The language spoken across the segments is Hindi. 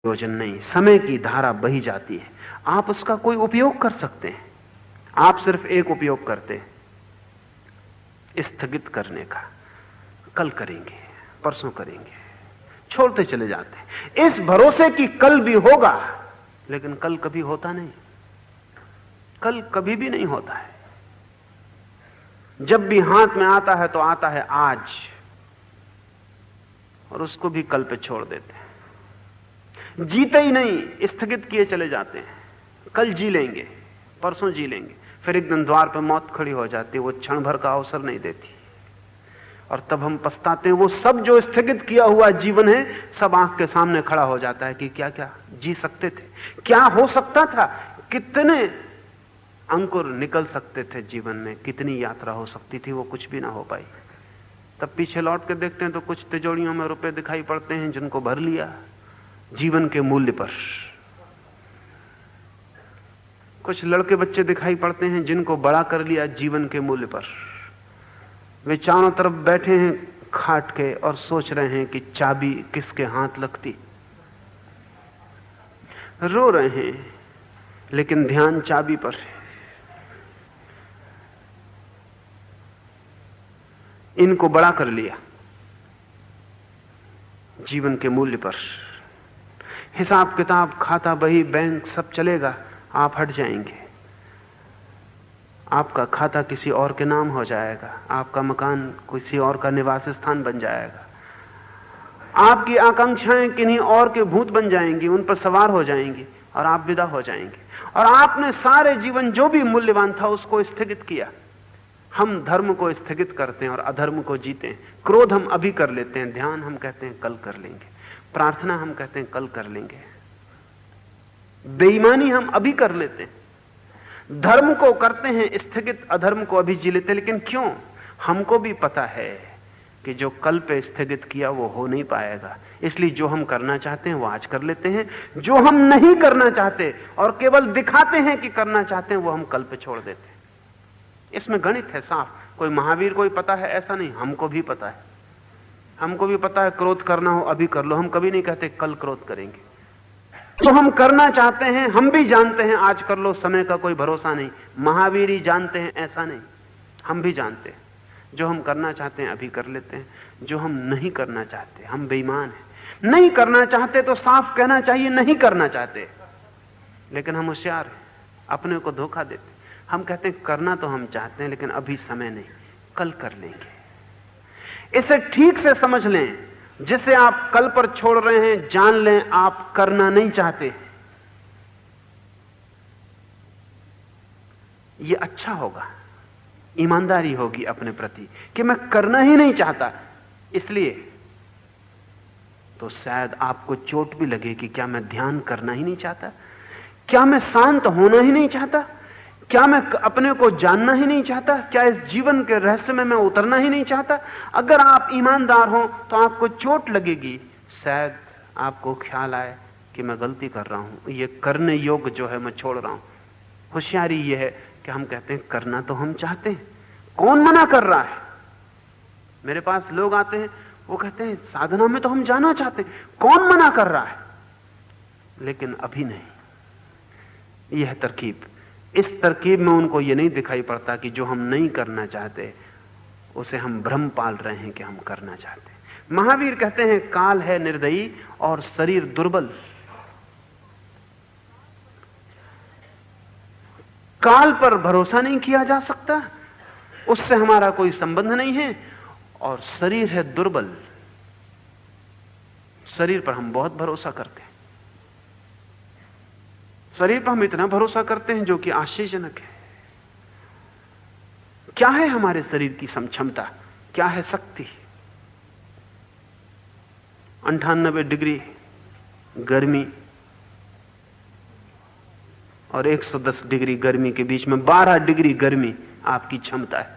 प्रयोजन नहीं। समय की धारा बही जाती है, आप उसका कोई उपयोग कर सकते हैं। आप सिर्फ एक उपयोग करते हैं, स्थगित करने का। कल करेंगे, परसों करेंगे, छोड़ते चले जाते हैं इस भरोसे कि कल भी होगा। लेकिन कल कभी होता नहीं, कल कभी भी नहीं होता है। जब भी हाथ में आता है तो आता है आज, और उसको भी कल पे छोड़ देते हैं। जीते ही नहीं, स्थगित किए चले जाते हैं। कल जी लेंगे, परसों जी लेंगे, फिर एक दिन द्वार पे मौत खड़ी हो जाती है, वो क्षण भर का अवसर नहीं देती, और तब हम पछताते हैं। वो सब जो स्थगित किया हुआ जीवन है, सब आंख के सामने खड़ा हो जाता है कि क्या क्या जी सकते थे, क्या हो सकता था, कितने अंकुर निकल सकते थे जीवन में, कितनी यात्रा हो सकती थी, वो कुछ भी ना हो पाई। तब पीछे लौट के देखते हैं तो कुछ तिजोरियों में रुपए दिखाई पड़ते हैं जिनको भर लिया जीवन के मूल्य पर। कुछ लड़के बच्चे दिखाई पड़ते हैं जिनको बड़ा कर लिया जीवन के मूल्य पर। वे चारों तरफ बैठे हैं खाट के और सोच रहे हैं कि चाबी किसके हाथ लगती। रो रहे हैं लेकिन ध्यान चाबी पर है। इनको बड़ा कर लिया जीवन के मूल्य पर। हिसाब किताब, खाता बही, बैंक सब चलेगा, आप हट जाएंगे। आपका खाता किसी और के नाम हो जाएगा, आपका मकान किसी और का निवास स्थान बन जाएगा, आपकी आकांक्षाएं किन्हीं और के भूत बन जाएंगी, उन पर सवार हो जाएंगी और आप विदा हो जाएंगे। और आपने सारे जीवन जो भी मूल्यवान था उसको स्थगित किया। हम धर्म को स्थगित करते हैं और अधर्म को जीते हैं। क्रोध हम अभी कर लेते हैं, ध्यान हम कहते हैं कल कर लेंगे, प्रार्थना हम कहते हैं कल कर लेंगे, बेईमानी हम अभी कर लेते हैं। धर्म को करते हैं स्थगित, अधर्म को अभी जी लेते हैं। लेकिन क्यों? हमको भी पता है कि जो कल पे स्थगित किया वो हो नहीं पाएगा, इसलिए जो हम करना चाहते हैं वो आज कर लेते हैं। जो हम नहीं करना चाहते और केवल दिखाते हैं कि करना चाहते हैं, वो हम कल पे छोड़ देते हैं। इसमें गणित है साफ। कोई महावीर को ही पता है ऐसा नहीं, हमको भी पता है। हमको भी पता है क्रोध करना हो अभी कर लो, हम कभी नहीं कहते कल क्रोध करेंगे। तो हम करना चाहते हैं, हम भी जानते हैं आज कर लो, समय का कोई भरोसा नहीं। महावीर ही जानते हैं ऐसा नहीं, हम भी जानते हैं। जो हम करना चाहते हैं अभी कर लेते हैं, जो हम नहीं करना चाहते, हम बेईमान हैं। नहीं करना चाहते तो साफ कहना चाहिए नहीं करना चाहते, लेकिन हम होशियार हैं, अपने को धोखा देते। हम कहते हैं करना तो हम चाहते हैं लेकिन अभी समय नहीं, कल कर लेंगे। इसे ठीक से समझ लें, जिसे आप कल पर छोड़ रहे हैं जान लें आप करना नहीं चाहते। ये अच्छा होगा, ईमानदारी होगी अपने प्रति कि मैं करना ही नहीं चाहता। इसलिए तो शायद आपको चोट भी लगे कि क्या मैं ध्यान करना ही नहीं चाहता, क्या मैं शांत होना ही नहीं चाहता, क्या मैं अपने को जानना ही नहीं चाहता, क्या इस जीवन के रहस्य में मैं उतरना ही नहीं चाहता। अगर आप ईमानदार हो तो आपको चोट लगेगी, शायद आपको ख्याल आए कि मैं गलती कर रहा हूं, ये करने योग्य जो है मैं छोड़ रहा हूं। होशियारी ये है कि हम कहते हैं करना तो हम चाहते हैं, कौन मना कर रहा है। मेरे पास लोग आते हैं, वो कहते हैं साधना में तो हम जाना चाहते हैं, कौन मना कर रहा है, लेकिन अभी नहीं। यह तरकीब, इस तरकीब में उनको यह नहीं दिखाई पड़ता कि जो हम नहीं करना चाहते उसे हम भ्रम पाल रहे हैं कि हम करना चाहते हैं। महावीर कहते हैं काल है निर्दयी और शरीर दुर्बल। काल पर भरोसा नहीं किया जा सकता, उससे हमारा कोई संबंध नहीं है, और शरीर है दुर्बल। शरीर पर हम बहुत भरोसा करते हैं, शरीर पर हम इतना भरोसा करते हैं जो कि आश्चर्यजनक है। क्या है हमारे शरीर की क्षमता, क्या है शक्ति। 98 डिग्री गर्मी और 110 डिग्री गर्मी के बीच में 12 डिग्री गर्मी आपकी क्षमता है।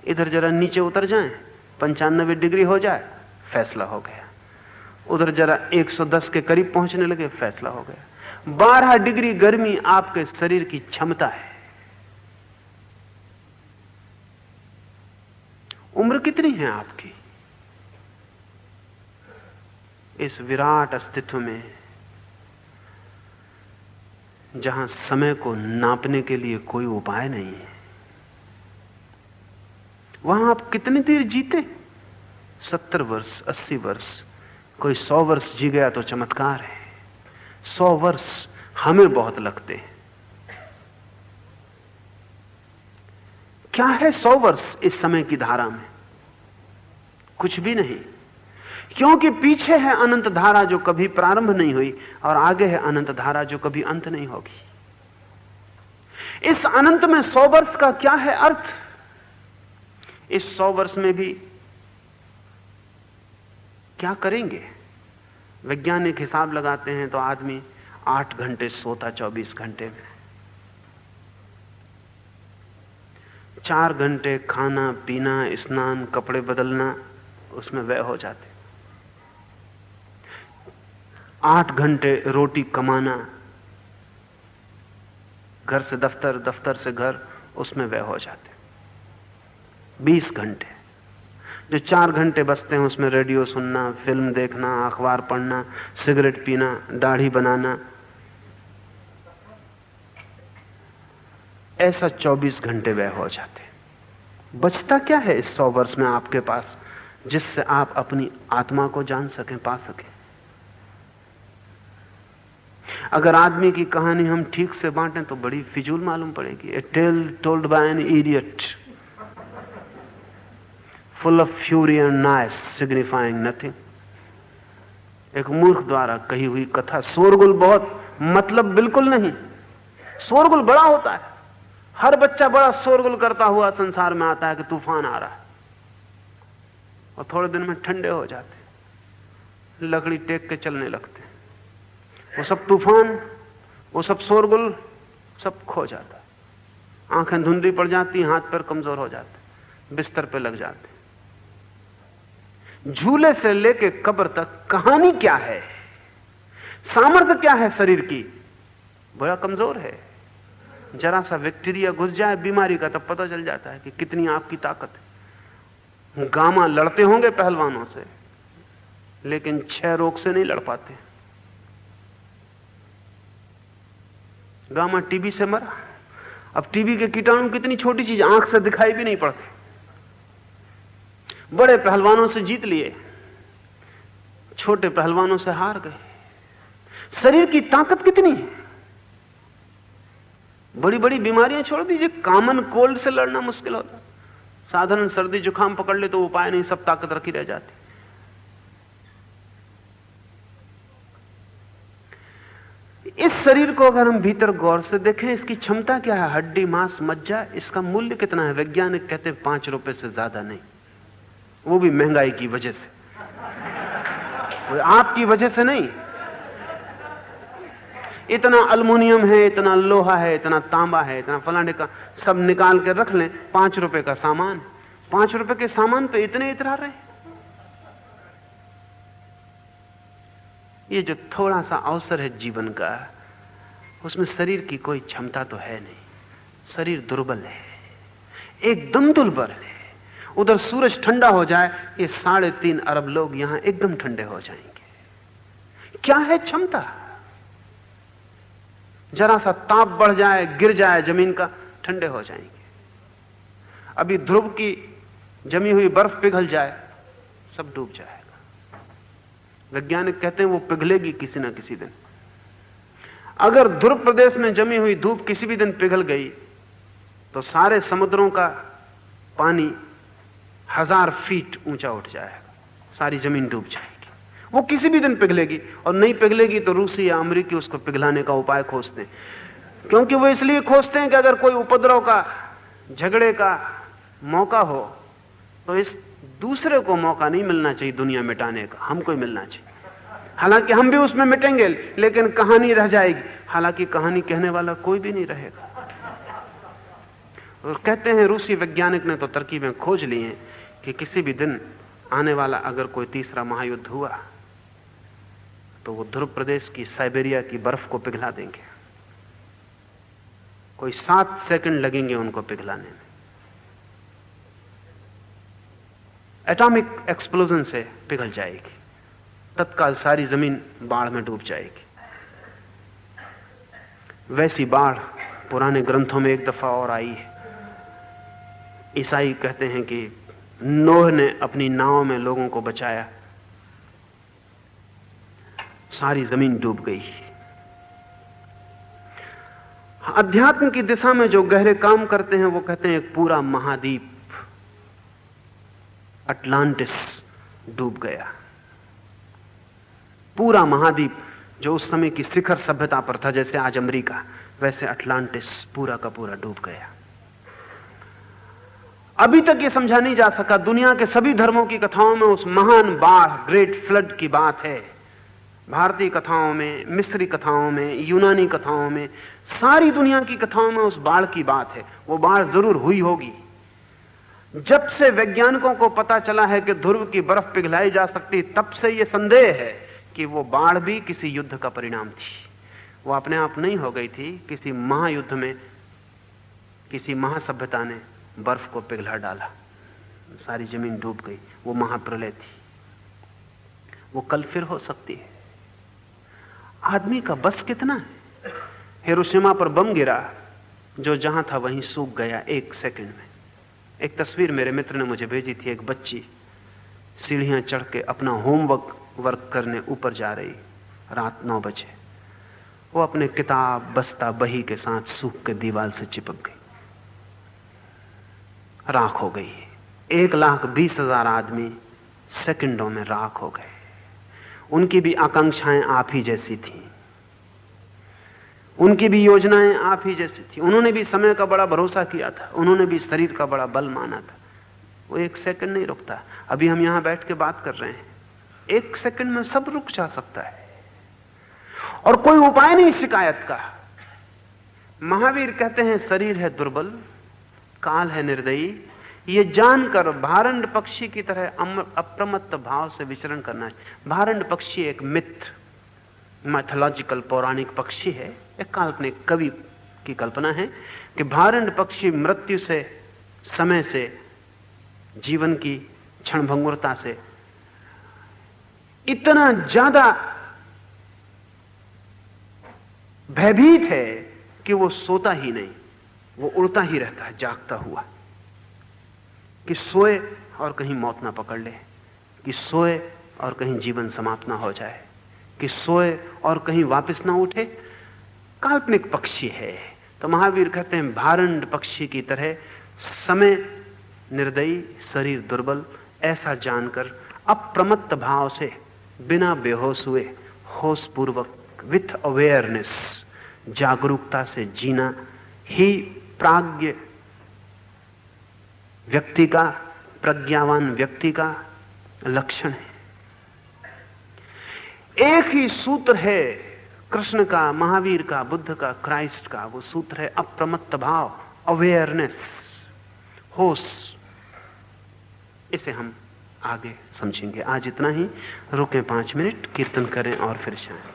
इधर जरा नीचे उतर जाएं, 95 डिग्री हो जाए, फैसला हो गया। उधर जरा 110 के करीब पहुंचने लगे, फैसला हो गया। 12 डिग्री गर्मी आपके शरीर की क्षमता है। उम्र कितनी है आपकी? इस विराट अस्तित्व में जहां समय को नापने के लिए कोई उपाय नहीं है। वहां आप कितनी देर जीते? 70 वर्ष, 80 वर्ष, कोई 100 वर्ष जी गया तो चमत्कार है। 100 वर्ष हमें बहुत लगते हैं। क्या है 100 वर्ष इस समय की धारा में? कुछ भी नहीं, क्योंकि पीछे है अनंत धारा जो कभी प्रारंभ नहीं हुई, और आगे है अनंत धारा जो कभी अंत नहीं होगी। इस अनंत में 100 वर्ष का क्या है अर्थ? इस 100 वर्ष में भी क्या करेंगे? वैज्ञानिक हिसाब लगाते हैं तो आदमी 8 घंटे सोता 24 घंटे में, 4 घंटे खाना पीना, स्नान, कपड़े बदलना, उसमें व्यय हो जाते। 8 घंटे रोटी कमाना, घर से दफ्तर, दफ्तर से घर, उसमें व्यय हो जाते। 20 घंटे, जो 4 घंटे बचते हैं उसमें रेडियो सुनना, फिल्म देखना, अखबार पढ़ना, सिगरेट पीना, दाढ़ी बनाना, ऐसा 24 घंटे व्यय हो जाते। बचता क्या है इस 100 वर्ष में आपके पास, जिससे आप अपनी आत्मा को जान सकें, पा सकें? अगर आदमी की कहानी हम ठीक से बांटें तो बड़ी फिजूल मालूम पड़ेगी। A tale told by an idiot full of fury and nice signifying nothing. एक मूर्ख द्वारा कही हुई कथा, शोरगुल बहुत, मतलब बिल्कुल नहीं। शोरगुल बड़ा होता है, हर बच्चा बड़ा शोरगुल करता हुआ संसार में आता है कि तूफान आ रहा है, और थोड़े दिन में ठंडे हो जाते, लकड़ी टेक के चलने लगते। वो सब तूफान, वो सब शोरगुल, सब खो जाता। आंखें धुंधली पड़ जाती, हाथ पैर कमजोर हो जाते, बिस्तर पे लग जाते। झूले से लेके कब्र तक कहानी क्या है, सामर्थ्य क्या है शरीर की? बड़ा कमजोर है। जरा सा बैक्टीरिया घुस जाए बीमारी का, तब पता चल जाता है कि कितनी आपकी ताकत है। गामा लड़ते होंगे पहलवानों से, लेकिन 6 रोग से नहीं लड़ पाते। गामा टीबी से मरा। अब टीबी के कीटाणु कितनी छोटी चीज, आंख से दिखाई भी नहीं पड़ते। बड़े पहलवानों से जीत लिए, छोटे पहलवानों से हार गए। शरीर की ताकत कितनी है। बड़ी बड़ी बीमारियां छोड़ दीजिए, कॉमन कोल्ड से लड़ना मुश्किल होता। साधारण सर्दी जुकाम पकड़ ले तो उपाय नहीं, सब ताकत रखी रह जाती। इस शरीर को अगर हम भीतर गौर से देखें, इसकी क्षमता क्या है? हड्डी, मांस, मज्जा, इसका मूल्य कितना है? वैज्ञानिक कहते हैं 5 रुपए से ज्यादा नहीं, वो भी महंगाई की वजह से, आपकी वजह से नहीं। इतना अल्युमिनियम है, इतना लोहा है, इतना तांबा है, इतना फलाने का, सब निकाल के रख लें, 5 रुपए का सामान। 5 रुपए के सामान पे इतने इतरा रहे। ये जो थोड़ा सा अवसर है जीवन का, उसमें शरीर की कोई क्षमता तो है नहीं। शरीर दुर्बल है, एकदम दुर्बल है। उधर सूरज ठंडा हो जाए, ये 3.5 अरब लोग यहां एकदम ठंडे हो जाएंगे। क्या है क्षमता? जरा सा ताप बढ़ जाए, गिर जाए जमीन का, ठंडे हो जाएंगे। अभी ध्रुव की जमी हुई बर्फ पिघल जाए, सब डूब जाएगा। वैज्ञानिक कहते हैं वो पिघलेगी किसी ना किसी दिन। अगर ध्रुव प्रदेश में जमी हुई धूप किसी भी दिन पिघल गई तो सारे समुद्रों का पानी 1000 फीट ऊंचा उठ जाएगा, सारी जमीन डूब जाएगी। वो किसी भी दिन पिघलेगी, और नहीं पिघलेगी तो रूसी या अमेरिकी उसको पिघलाने का उपाय खोजते हैं। क्योंकि वो इसलिए खोजते हैं कि अगर कोई उपद्रव का, झगड़े का मौका हो तो इस दूसरे को मौका नहीं मिलना चाहिए दुनिया मिटाने का, हमको ही मिलना चाहिए। हालांकि हम भी उसमें मिटेंगे, लेकिन कहानी रह जाएगी। हालांकि कहानी कहने वाला कोई भी नहीं रहेगा। और कहते हैं रूसी वैज्ञानिक ने तो तरकीबें खोज ली हैं कि किसी भी दिन आने वाला अगर कोई तीसरा महायुद्ध हुआ तो वो ध्रुव प्रदेश की, साइबेरिया की बर्फ को पिघला देंगे। कोई 7 सेकंड लगेंगे उनको पिघलाने में। एटॉमिक एक्सप्लोजन से पिघल जाएगी, तत्काल सारी जमीन बाढ़ में डूब जाएगी। वैसी बाढ़ पुराने ग्रंथों में एक दफा और आई है। ईसाई कहते हैं कि नूह ने अपनी नाव में लोगों को बचाया, सारी जमीन डूब गई। अध्यात्म की दिशा में जो गहरे काम करते हैं वो कहते हैं एक पूरा महाद्वीप अटलांटिस डूब गया। पूरा महाद्वीप जो उस समय की शिखर सभ्यता पर था, जैसे आज अमेरिका, वैसे अटलांटिस पूरा का पूरा डूब गया। अभी तक ये समझा नहीं जा सका। दुनिया के सभी धर्मों की कथाओं में उस महान बाढ़, ग्रेट फ्लड की बात है। भारतीय कथाओं में, मिस्री कथाओं में, यूनानी कथाओं में, सारी दुनिया की कथाओं में उस बाढ़ की बात है। वो बाढ़ जरूर हुई होगी। जब से वैज्ञानिकों को पता चला है कि ध्रुव की बर्फ पिघलाई जा सकती, तब से यह संदेह है कि वो बाढ़ भी किसी युद्ध का परिणाम थी। वो अपने आप नहीं हो गई थी। किसी महायुद्ध में किसी महासभ्यता ने बर्फ को पिघला डाला, सारी जमीन डूब गई। वो महाप्रलय थी। वो कल फिर हो सकती है। आदमी का बस कितना है? हिरोशिमा पर बम गिरा, जो जहां था वहीं सूख गया 1 सेकंड में। एक तस्वीर मेरे मित्र ने मुझे भेजी थी। एक बच्ची सीढ़ियां चढ़ के अपना होमवर्क करने ऊपर जा रही, रात 9 बजे। वो अपने किताब, बस्ता, बही के साथ सूख के दीवार से चिपक गई, राख हो गई। 1,20,000 आदमी सेकंडों में राख हो गए। उनकी भी आकांक्षाएं आप ही जैसी थी, उनकी भी योजनाएं आप ही जैसी थी। उन्होंने भी समय का बड़ा भरोसा किया था, उन्होंने भी शरीर का बड़ा बल माना था। वो 1 सेकंड नहीं रुकता। अभी हम यहां बैठ के बात कर रहे हैं, 1 सेकंड में सब रुक जा सकता है और कोई उपाय नहीं शिकायत का। महावीर कहते हैं शरीर है दुर्बल, काल है निर्दयी। ये जानकर भारंड पक्षी की तरह अप्रमत्त भाव से विचरण करना है। भारंड पक्षी एक मिथ, मैथोलॉजिकल पौराणिक पक्षी है। एक काल्पनिक कवि की कल्पना है कि भारंड पक्षी मृत्यु से, समय से, जीवन की क्षणभंगुरता से इतना ज्यादा भयभीत है कि वो सोता ही नहीं, वो उड़ता ही रहता है जागता हुआ, कि सोए और कहीं मौत ना पकड़ ले, कि सोए और कहीं जीवन समाप्त ना हो जाए, कि सोए और कहीं वापस ना उठे। काल्पनिक पक्षी है। तो महावीर कहते हैं भारंड पक्षी की तरह समय निर्दयी, शरीर दुर्बल, ऐसा जानकर अप्रमत्त भाव से, बिना बेहोश हुए, होश पूर्वक, विथ अवेयरनेस, जागरूकता से जीना ही प्राज्ञ व्यक्ति का, प्रज्ञावान व्यक्ति का लक्षण है। एक ही सूत्र है कृष्ण का, महावीर का, बुद्ध का, क्राइस्ट का। वो सूत्र है अप्रमत्त भाव, अवेयरनेस, होश। इसे हम आगे समझेंगे। आज इतना ही। रुकें 5 मिनट, कीर्तन करें और फिर शायद